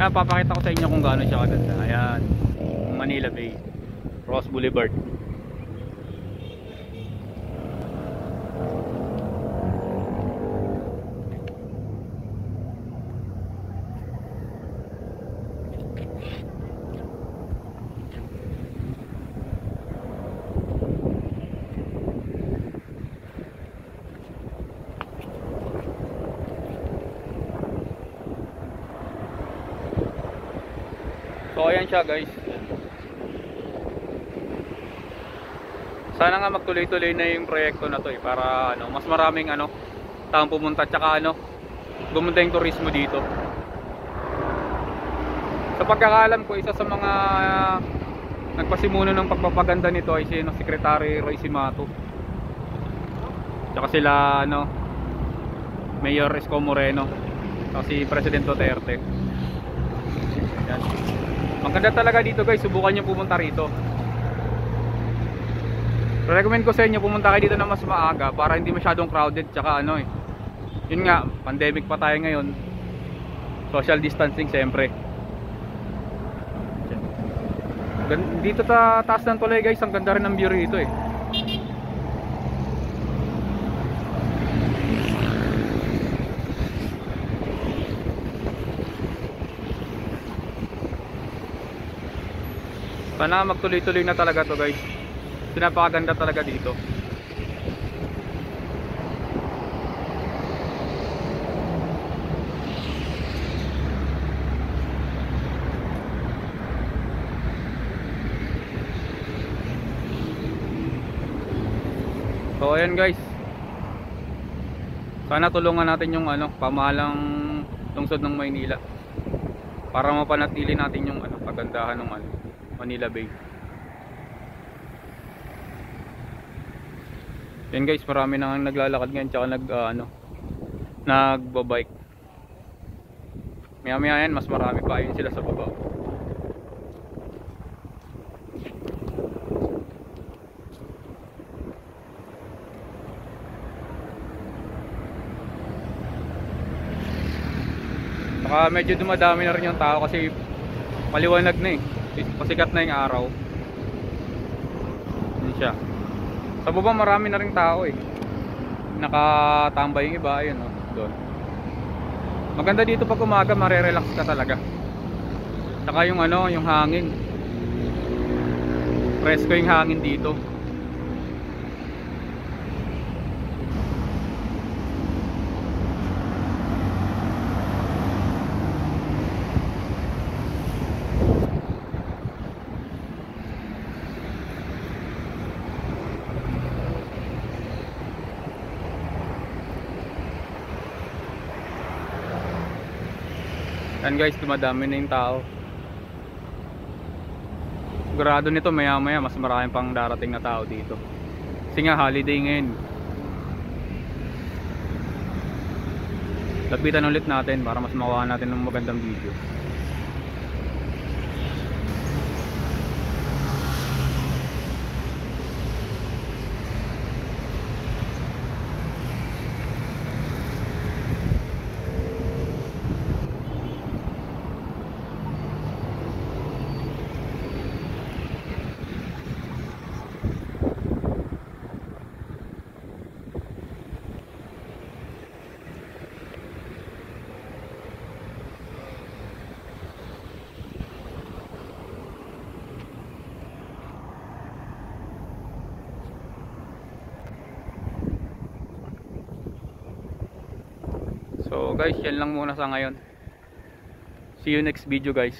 Papakita ko sa inyo kung gaano siya kaganda. Ayan, Manila Bay, Ross Boulevard. So ayan siya guys. Sana nga magtuloy-tuloy na yung proyekto na to para mas maraming taong pumunta, tsaka gumanda yung turismo dito. Sa pagkakaalam ko, isa sa mga nagpasimuno ng pagpapaganda nito ay si Secretary Roy Simato. Tsaka sila Mayor Isko Moreno, tsaka si President Duterte. Yan. Maganda talaga dito guys, subukan nyo pumunta rito. Recommend ko sa inyo pumunta kayo dito na mas maaga para hindi masyadong crowded, tsaka yun nga, pandemic pa tayo ngayon, social distancing siyempre. Dito sa taas ng tulay guys, ang ganda rin ng view rito Sana magtuloy-tuloy na talaga to guys. Pinapakaganda talaga dito. So ayan guys, sana tulungan natin yung pamahalang lungsod ng Maynila para mapanatili natin yung kagandahan ng Manila Bay. Yan guys, marami nang naglalakad ngayon, tsaka nagbabike. Maya maya yan, mas marami pa, ayun sila sa baba. Saka medyo dumadami na rin yung tao kasi maliwanag na pasikat na yung araw. Yun siya. Sa baba marami na rin tao nakatambay yung iba, ayun doon. Maganda dito pag umaga, marerelax ka talaga. Saka yung yung hangin, presko yung hangin dito. Yan guys, dumadami na yung tao. Sigurado nito maya maya mas maraming pang darating na tao dito kasi nga holiday ngayon. Lapitan ulit natin para mas makuha natin ng magandang video. So guys, yan lang muna sa ngayon. See you next video guys.